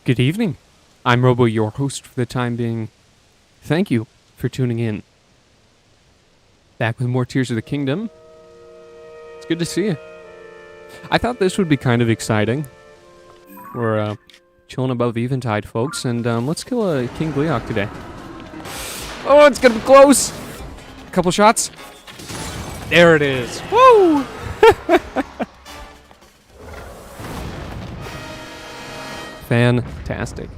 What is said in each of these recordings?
Good evening. I'm Robo, your host for the time being. Thank you for tuning in. Back with more Tears of the Kingdom. It's good to see you. I thought this would be kind of exciting. We're chilling above Eventide, folks, and let's kill a King Gleeok today. Oh, it's gonna be close! A couple shots. There it is. Woo! Fantastic.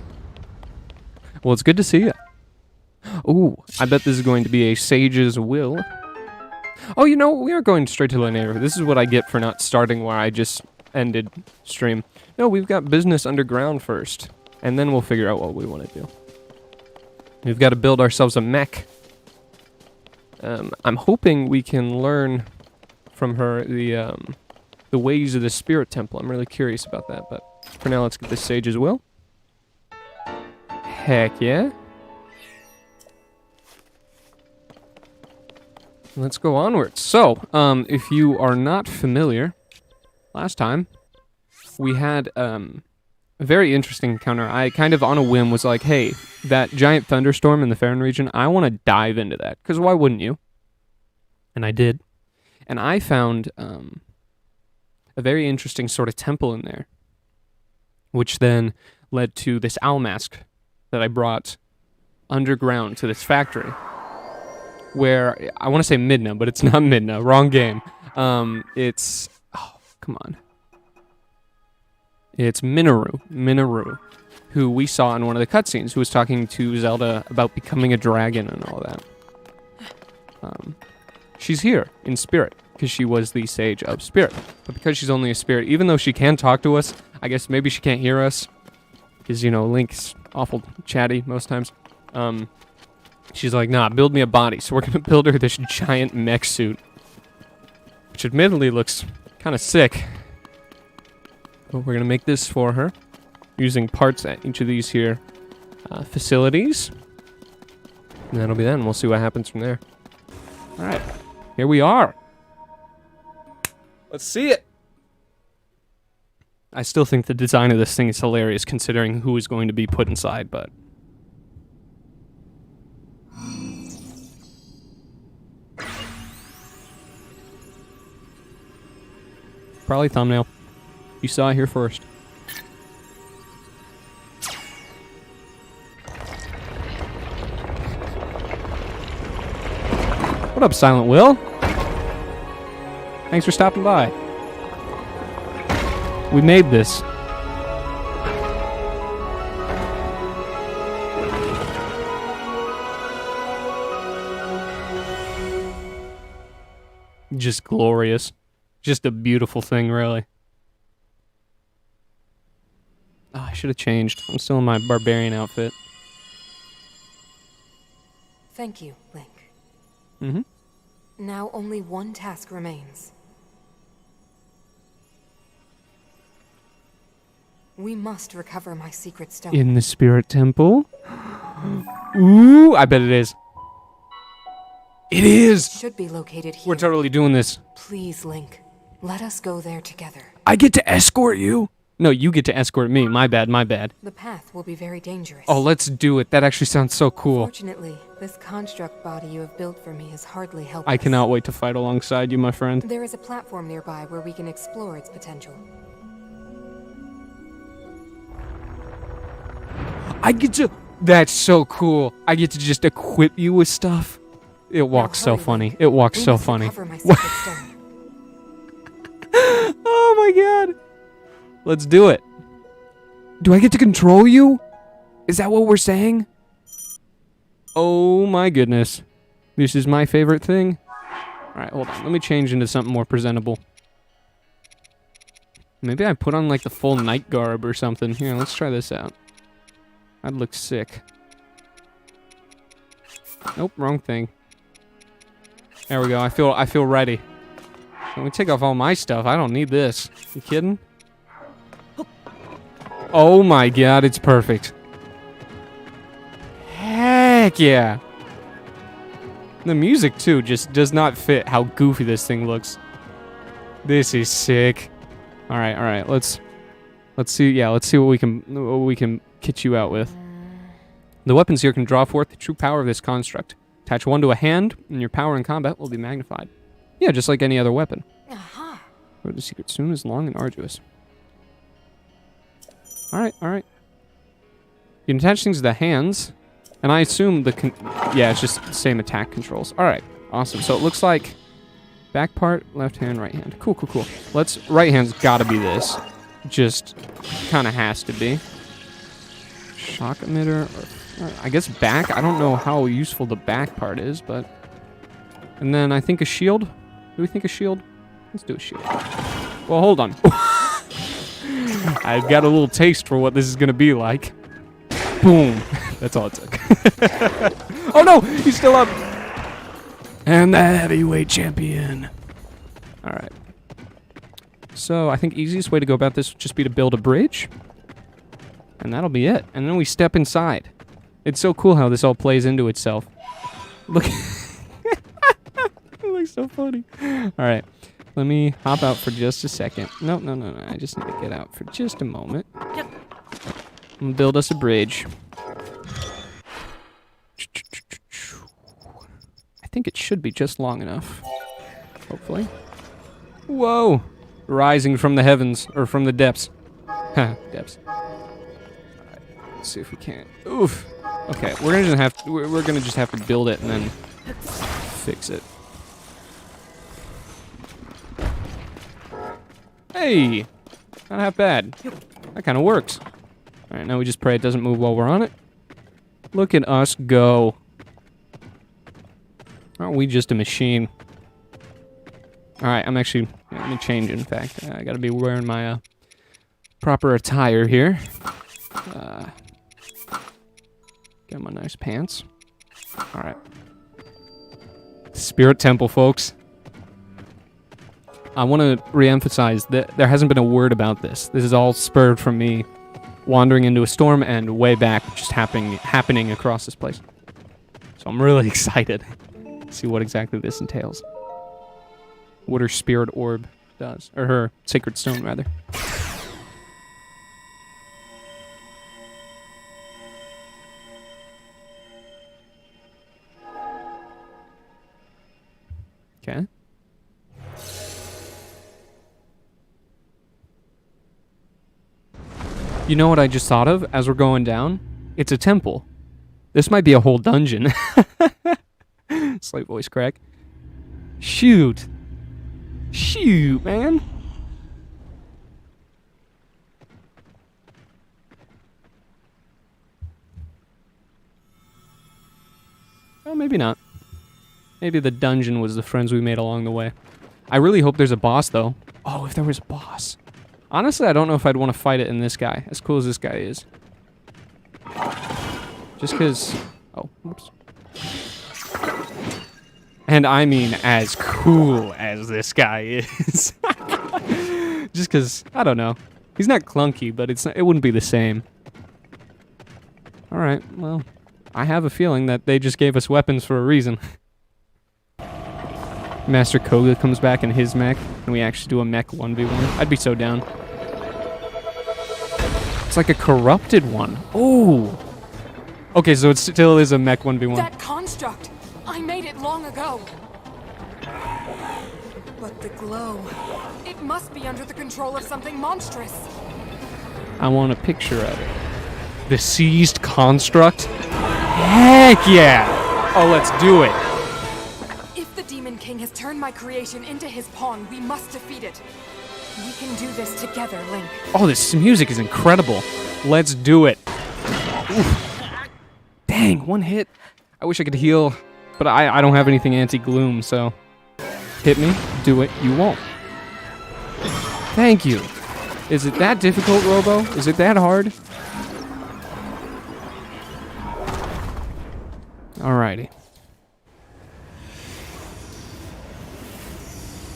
Well, it's good to see you. Ooh, I bet this is going to be a Sage's Will. Oh, you know, we are going straight to Linear. This is what I get for not starting where I just ended stream. No, we've got business underground first, and then we'll figure out what we want to do. We've got to build ourselves a mech. I'm hoping we can learn from her the ways of the Spirit Temple. I'm really curious about that, but for now, let's get this Sage's Will. Heck yeah. Let's go onwards. So, if you are not familiar, last time we had a very interesting encounter. I kind of on a whim was like, hey, that giant thunderstorm in the Farron region, I want to dive into that, because why wouldn't you? And I did. And I found a very interesting sort of temple in there, which then led to this owl mask that I brought underground to this factory, where I want to say Midna, but it's not Midna. Wrong game. It's come on. It's Minoru, who we saw in one of the cutscenes, who was talking to Zelda about becoming a dragon and all that. She's here in spirit because she was the Sage of Spirit, but because she's only a spirit, even though she can talk to us, I guess maybe she can't hear us because, you know, Link's awful chatty most times. She's like, nah, build me a body. So we're going to build her this giant mech suit, which admittedly looks kind of sick. But we're going to make this for her using parts at each of these here facilities. And that'll be that, and we'll see what happens from there. All right, here we are. Let's see it. I still think the design of this thing is hilarious considering who is going to be put inside, but... Probably thumbnail. You saw it here first. What up, Silent Will? Thanks for stopping by. We made this. Just glorious. Just a beautiful thing, really. Oh, I should have changed. I'm still in my barbarian outfit. Thank you, Link. Mm-hmm. Now only one task remains. We must recover my secret stone. In the Spirit Temple? Ooh, I bet it is. It is! Should be located here. We're totally doing this. Please, Link. Let us go there together. I get to escort you? No, you get to escort me. My bad, my bad. The path will be very dangerous. Oh, let's do it. That actually sounds so cool. Fortunately, this construct body you have built for me is hardly helpful. I cannot wait to fight alongside you, my friend. There is a platform nearby where we can explore its potential. I get to... That's so cool. I get to just equip you with stuff. It walks so funny. Link. It walks We so must funny. recover my secret stone. Oh my god. Let's do it. Do I get to control you? Is that what we're saying? Oh my goodness. This is my favorite thing. Alright, hold on. Let me change into something more presentable. Maybe I put on like the full night garb or something. Here, let's try this out. That'd look sick. Nope, wrong thing. There we go. I feel ready. Let me take off all my stuff. I don't need this. You kidding? Oh my god, it's perfect. Heck yeah. The music too just does not fit how goofy this thing looks. This is sick. Alright, let's Let's see. Yeah, let's see what we can kit you out with. The weapons here can draw forth the true power of this construct. Attach one to a hand, and your power in combat will be magnified. Yeah, just like any other weapon. Aha. The secret soon is long and arduous. Alright, alright. You can attach things to the hands, and I assume yeah, it's just the same attack controls. Alright, awesome. So it looks like back part, left hand, right hand. Cool, cool, cool. Right hand's gotta be this. Just kinda has to be. Shock emitter, or I guess back. I don't know how useful the back part is, but... And then I think a shield. Do we think a shield? Let's do a shield. Well, hold on. I've got a little taste for what this is gonna be like. Boom. That's all it took. Oh no! He's still up! And the heavyweight champion. Alright. So, I think easiest way to go about this would just be to build a bridge. And that'll be it. And then we step inside. It's so cool how this all plays into itself. Look. It looks so funny. Alright. Let me hop out for just a second. No. I just need to get out for just a moment. I'm gonna build us a bridge. I think it should be just long enough. Hopefully. Whoa! Rising from the heavens, or from the depths. Ha, depths. Alright, let's see if we can. Oof! Okay, we're gonna just have to build it and then fix it. Hey! Not half bad. That kind of works. Alright, now we just pray it doesn't move while we're on it. Look at us go. Aren't we just a machine? Alright, I'm actually... let me change, in fact. I gotta be wearing my proper attire here. Get my nice pants. Alright. Spirit Temple, folks. I want to re-emphasize that there hasn't been a word about this. This is all spurred from me wandering into a storm and way back just happening across this place. So I'm really excited to see what exactly this entails. What her spirit orb does. Or her sacred stone, rather. Okay. You know what I just thought of as we're going down? It's a temple. This might be a whole dungeon. Slight voice crack. Shoot. Shoot, man. Well, maybe not. Maybe the dungeon was the friends we made along the way. I really hope there's a boss, though. Oh, if there was a boss. Honestly, I don't know if I'd want to fight it in this guy, as cool as this guy is. Just because... Oh, whoops. And I mean as cool as this guy is. Just because, I don't know. He's not clunky, but it wouldn't be the same. Alright, well, I have a feeling that they just gave us weapons for a reason. Master Koga comes back in his mech, and we actually do a mech 1v1. I'd be so down. It's like a corrupted one. Oh! Okay, so it still is a mech 1v1. That construct! I made it long ago! But the glow... It must be under the control of something monstrous. I want a picture of it. The seized construct? Heck yeah! Oh, let's do it. If the Demon King has turned my creation into his pawn, we must defeat it. We can do this together, Link. Oh, this music is incredible. Let's do it. Oof. Dang, one hit. I wish I could heal, but I don't have anything anti-gloom, so... Hit me, do it, you won't. Thank you. Is it that difficult, Robo? Is it that hard? Alrighty.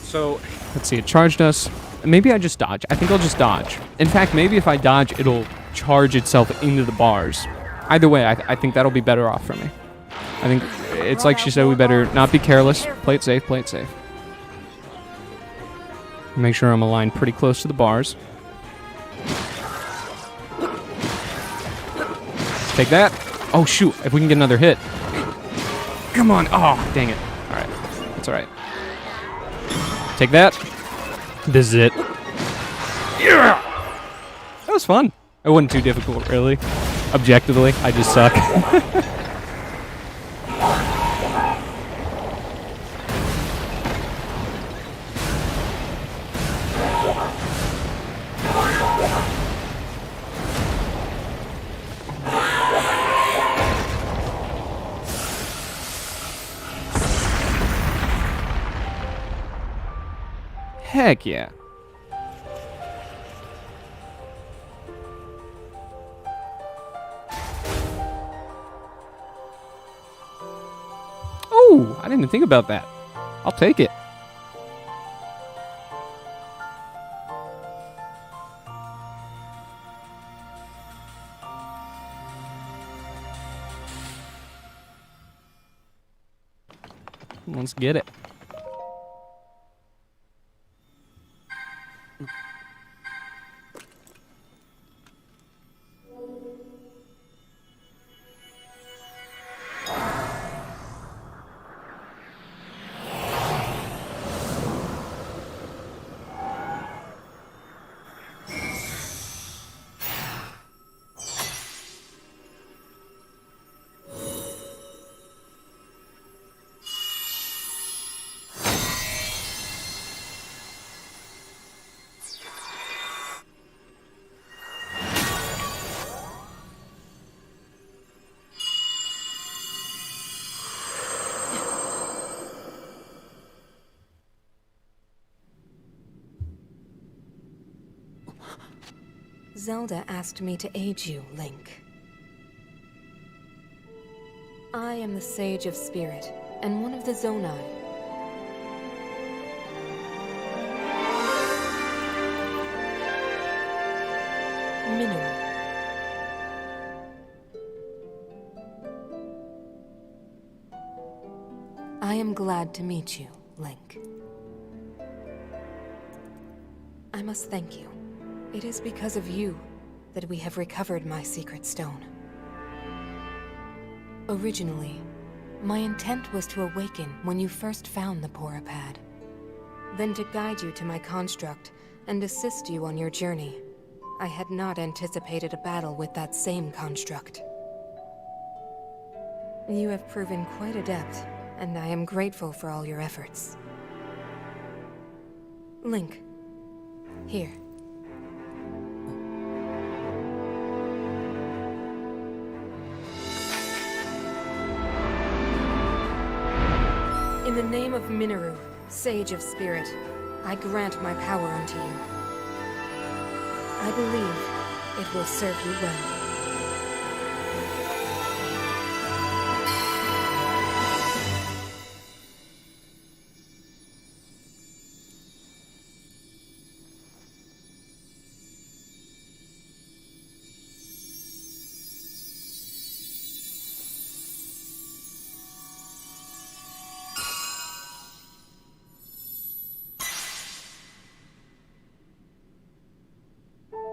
So, let's see, it charged us. Maybe I just dodge. I think I'll just dodge. In fact, maybe if I dodge, it'll charge itself into the bars. Either way, I think that'll be better off for me. I think it's like she said, we better not be careless. Play it safe, play it safe. Make sure I'm aligned pretty close to the bars. Take that. Oh, shoot. If we can get another hit. Come on. Oh, dang it. All right. That's all right. Take that. This is it. Yeah! That was fun. It wasn't too difficult, really. Objectively, I just suck. Heck yeah. Oh, I didn't even think about that. I'll take it. Let's get it. Zelda asked me to aid you, Link. I am the Sage of Spirit, and one of the Zonai. Mineral. I am glad to meet you, Link. I must thank you. It is because of you that we have recovered my secret stone. Originally, my intent was to awaken when you first found the Porapad. Then to guide you to my construct and assist you on your journey. I had not anticipated a battle with that same construct. You have proven quite adept, and I am grateful for all your efforts. Link, here. In the name of Minoru, Sage of Spirit, I grant my power unto you. I believe it will serve you well.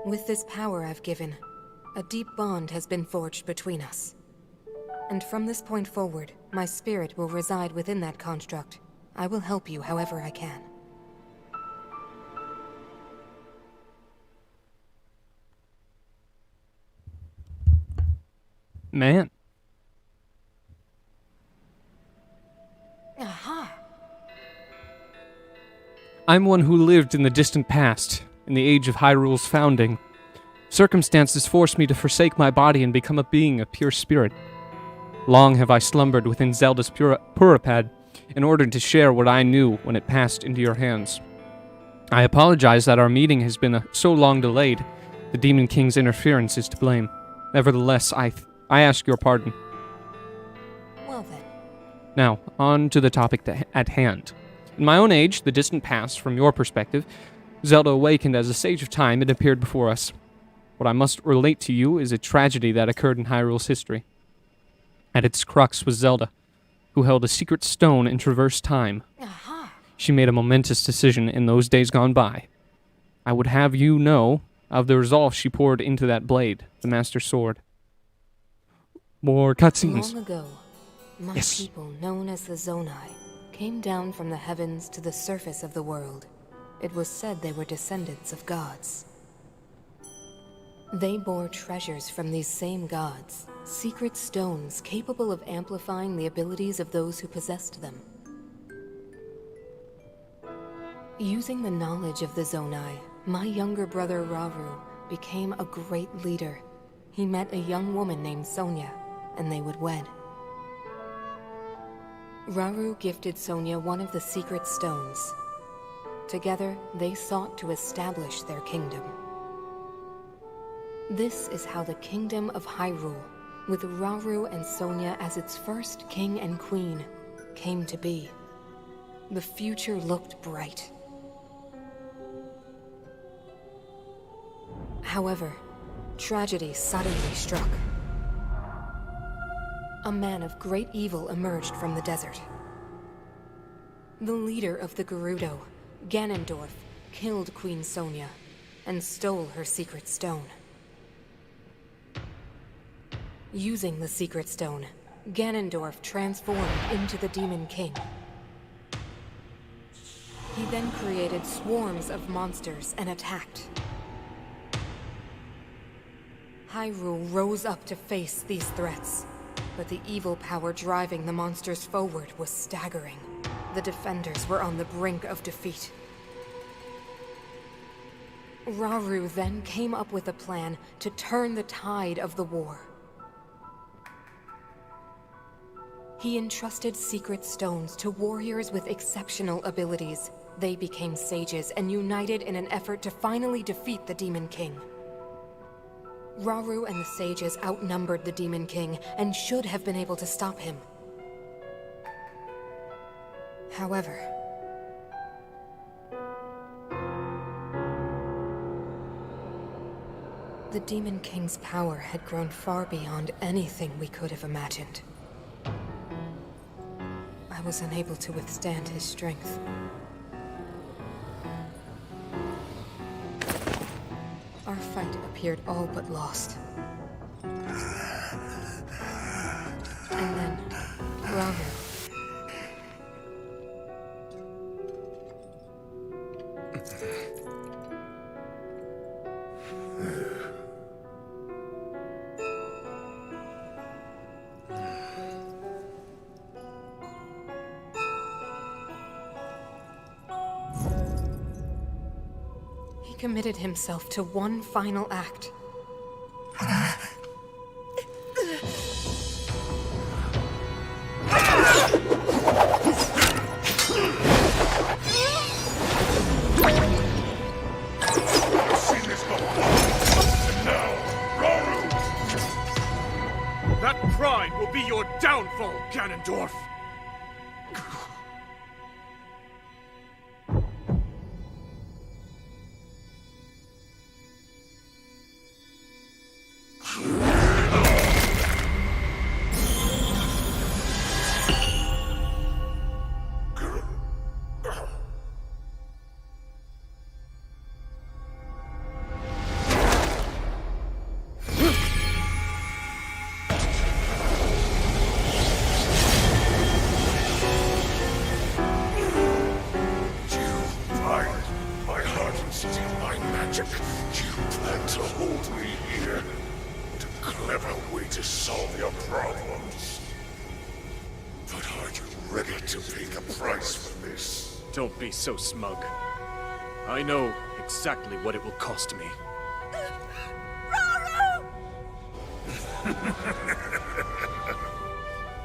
With this power I've given, a deep bond has been forged between us. And from this point forward, my spirit will reside within that construct. I will help you however I can. Man. Aha! I'm one who lived in the distant past, in the age of Hyrule's founding. Circumstances forced me to forsake my body and become a being of pure spirit. Long have I slumbered within Zelda's Purapad in order to share what I knew when it passed into your hands. I apologize that our meeting has been so long delayed. The Demon King's interference is to blame. Nevertheless, I ask your pardon. Well then. Now, on to the topic at hand. In my own age, the distant past, from your perspective, Zelda awakened as a Sage of Time and appeared before us. What I must relate to you is a tragedy that occurred in Hyrule's history. At its crux was Zelda, who held a secret stone and traversed time. Aha! She made a momentous decision in those days gone by. I would have you know of the resolve she poured into that blade, the Master Sword. More cutscenes. Long ago, my Yes. people, known as the Zonai, came down from the heavens to the surface of the world. It was said they were descendants of gods. They bore treasures from these same gods, secret stones capable of amplifying the abilities of those who possessed them. Using the knowledge of the Zonai, my younger brother Rauru became a great leader. He met a young woman named Sonia, and they would wed. Rauru gifted Sonia one of the secret stones. Together, they sought to establish their kingdom. This is how the Kingdom of Hyrule, with Rauru and Sonia as its first king and queen, came to be. The future looked bright. However, tragedy suddenly struck. A man of great evil emerged from the desert. The leader of the Gerudo, Ganondorf, killed Queen Sonia and stole her secret stone. Using the secret stone, Ganondorf transformed into the Demon King. He then created swarms of monsters and attacked. Hyrule rose up to face these threats, but the evil power driving the monsters forward was staggering. The defenders were on the brink of defeat. Rauru then came up with a plan to turn the tide of the war. He entrusted secret stones to warriors with exceptional abilities. They became sages and united in an effort to finally defeat the Demon King. Rauru and the sages outnumbered the Demon King and should have been able to stop him. However, the Demon King's power had grown far beyond anything we could have imagined. I was unable to withstand his strength. Our fight appeared all but lost. And then, Rauru. He committed himself to one final act. That pride will be your downfall, Ganondorf! You plan to hold me here? What a clever way to solve your problems. But are you ready to pay the price for this? Don't be so smug. I know exactly what it will cost me.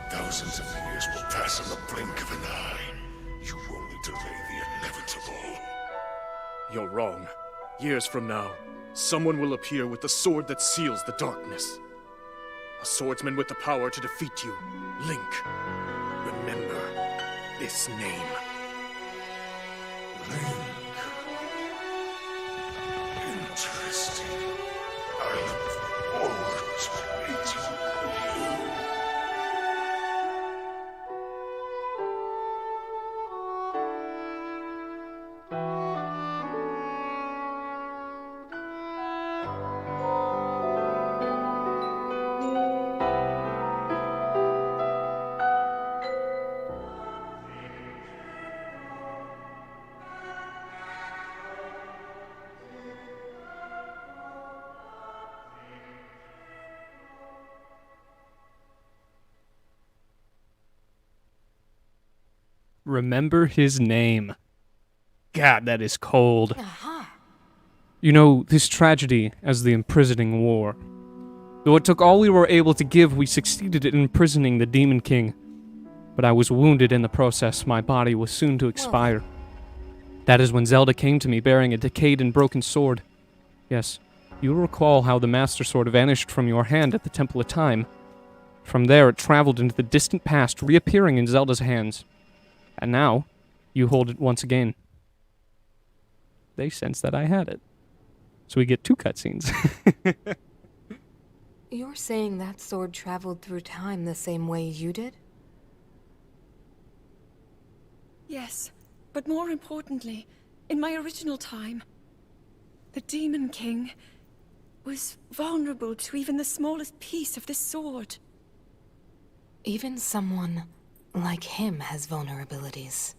Thousands of years will pass in the blink of an eye. You only delay the inevitable. You're wrong. Years from now, someone will appear with the sword that seals the darkness. A swordsman with the power to defeat you. Link. Remember this name. Link. Interesting. I look forward to meeting you. Remember his name. God, that is cold. Aha. You know, this tragedy as the imprisoning war. Though it took all we were able to give, we succeeded in imprisoning the Demon King. But I was wounded in the process. My body was soon to expire. That is when Zelda came to me bearing a decayed and broken sword. Yes, you'll recall how the Master Sword vanished from your hand at the Temple of Time. From there, it traveled into the distant past, reappearing in Zelda's hands. And now, you hold it once again. They sensed that I had it. So we get 2 cutscenes. You're saying that sword traveled through time the same way you did? Yes, but more importantly, in my original time, the Demon King was vulnerable to even the smallest piece of this sword. Even someone like him has vulnerabilities.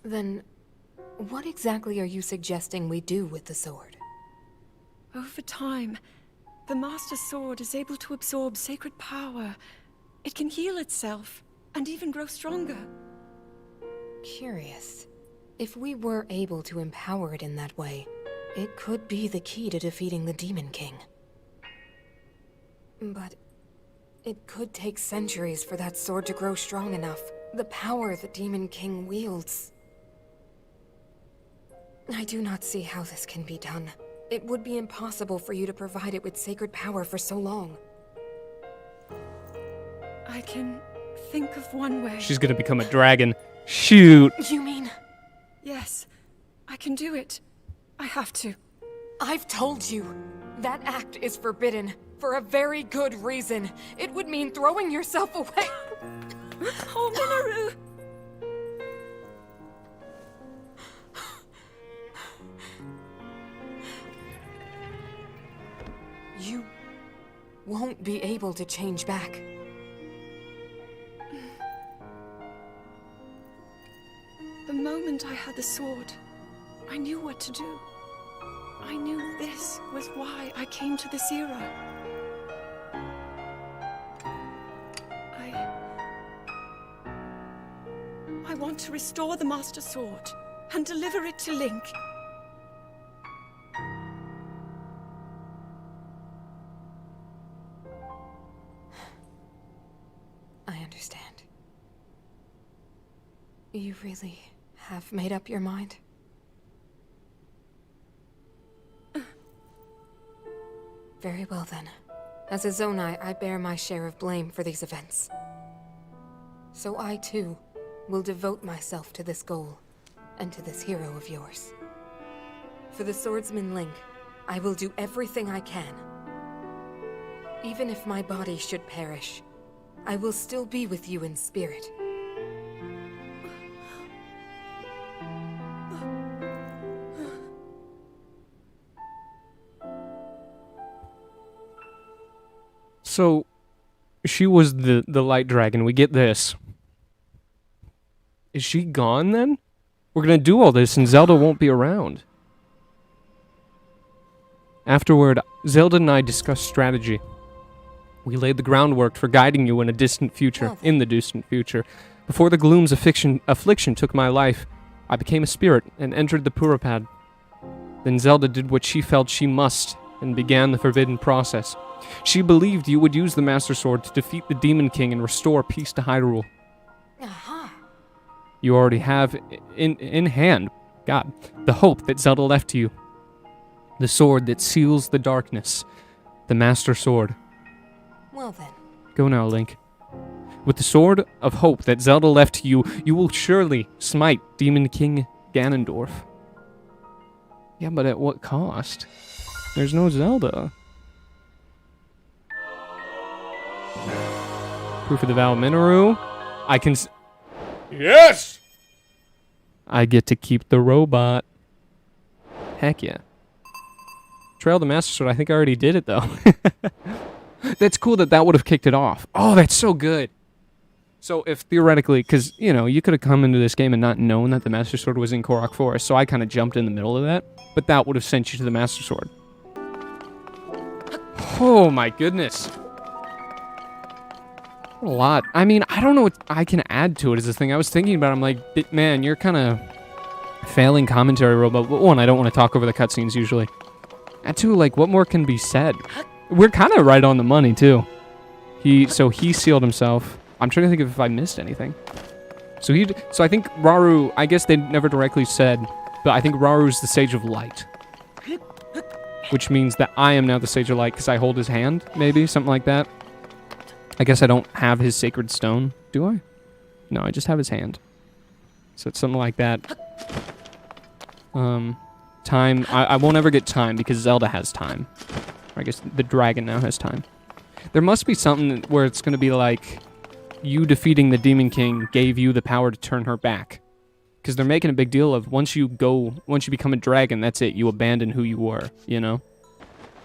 Then, what exactly are you suggesting we do with the sword? Over time, the Master Sword is able to absorb sacred power. It can heal itself, and even grow stronger. Curious. If we were able to empower it in that way, it could be the key to defeating the Demon King. But it could take centuries for that sword to grow strong enough. The power the Demon King wields. I do not see how this can be done. It would be impossible for you to provide it with sacred power for so long. I can think of one way. She's gonna become a dragon. Shoot! You mean... Yes, I can do it. I have to. I've told you. That act is forbidden. For a very good reason. It would mean throwing yourself away. Oh, Minoru! You won't be able to change back. The moment I had the sword, I knew what to do. I knew this was why I came to this era. I want to restore the Master Sword and deliver it to Link. I understand. You really have made up your mind? Very well then. As a Zonai, I bear my share of blame for these events. So I too will devote myself to this goal, and to this hero of yours. For the swordsman Link, I will do everything I can. Even if my body should perish, I will still be with you in spirit. So, she was the light dragon. We get this. Is she gone then? We're gonna do all this and Zelda won't be around. Afterward, Zelda and I discussed strategy. We laid the groundwork for guiding you in the distant future. Before the gloom's affliction took my life, I became a spirit and entered the Purapad. Then Zelda did what she felt she must and began the forbidden process. She believed you would use the Master Sword to defeat the Demon King and restore peace to Hyrule. Aha! You already have in hand, God, the hope that Zelda left to you. The sword that seals the darkness. The Master Sword. Well then. Go now, Link. With the sword of hope that Zelda left to you, you will surely smite Demon King Ganondorf. Yeah, but at what cost? There's no Zelda. Proof of the vow of Minoru. I can... Yes! I get to keep the robot. Heck yeah. Trail of the Master Sword, I think I already did it, though. That's cool that would have kicked it off. Oh, that's so good. So if theoretically, because, you know, you could have come into this game and not known that the Master Sword was in Korok Forest, so I kind of jumped in the middle of that, but that would have sent you to the Master Sword. Oh my goodness. A lot. I mean, I don't know what I can add to it is the thing. I was thinking about it, I'm like, man, you're kind of failing commentary robot. One, I don't want to talk over the cutscenes usually. And two, like, what more can be said? We're kind of right on the money, too. So he sealed himself. I'm trying to think if I missed anything. So I think Rauru, I guess they never directly said, but I think Raru's the Sage of Light. Which means that I am now the Sage of Light because I hold his hand, maybe, something like that. I guess I don't have his sacred stone, do I? No, I just have his hand. So it's something like that. Time, I won't ever get time because Zelda has time. Or I guess the dragon now has time. There must be something where it's going to be like, you defeating the Demon King gave you the power to turn her back. Because they're making a big deal of once you become a dragon, that's it. You abandon who you were, you know?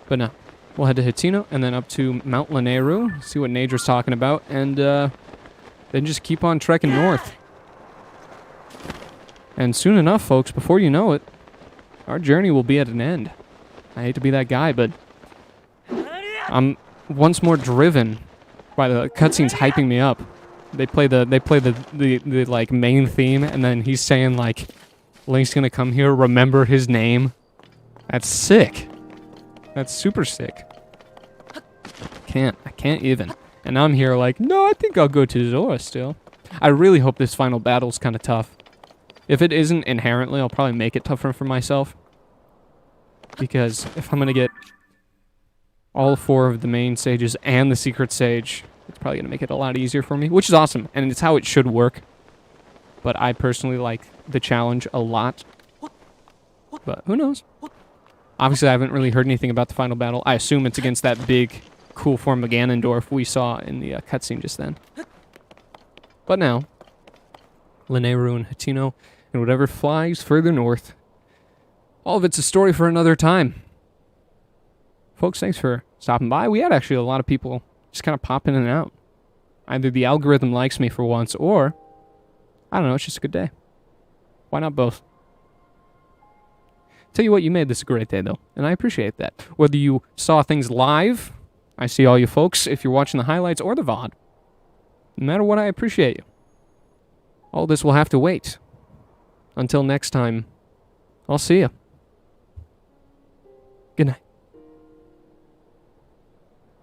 But no. We'll head to Hitino and then up to Mount Lanayru, see what Nadra's talking about, and then just keep on trekking north. And soon enough, folks, before you know it, our journey will be at an end. I hate to be that guy, but I'm once more driven by the cutscenes hyping me up. They play the like main theme, and then he's saying like, Link's gonna come here, remember his name. That's sick. That's super sick. I can't even. And I'm here like, no, I think I'll go to Zora still. I really hope this final battle's kind of tough. If it isn't inherently, I'll probably make it tougher for myself. Because if I'm gonna get all 4 of the main sages and the secret sage, it's probably going to make it a lot easier for me, which is awesome, and it's how it should work. But I personally like the challenge a lot. But who knows? Obviously, I haven't really heard anything about the final battle. I assume it's against that big, cool form of Ganondorf we saw in the cutscene just then. But now, Lanayru and Hitino, and whatever flies further north, all of it's a story for another time. Folks, thanks for stopping by. We had actually a lot of people just kind of pop in and out. Either the algorithm likes me for once, or, I don't know, it's just a good day. Why not both? Tell you what, you made this a great day, though, and I appreciate that. Whether you saw things live, I see all you folks, if you're watching the highlights or the VOD. No matter what, I appreciate you. All this will have to wait. Until next time, I'll see you.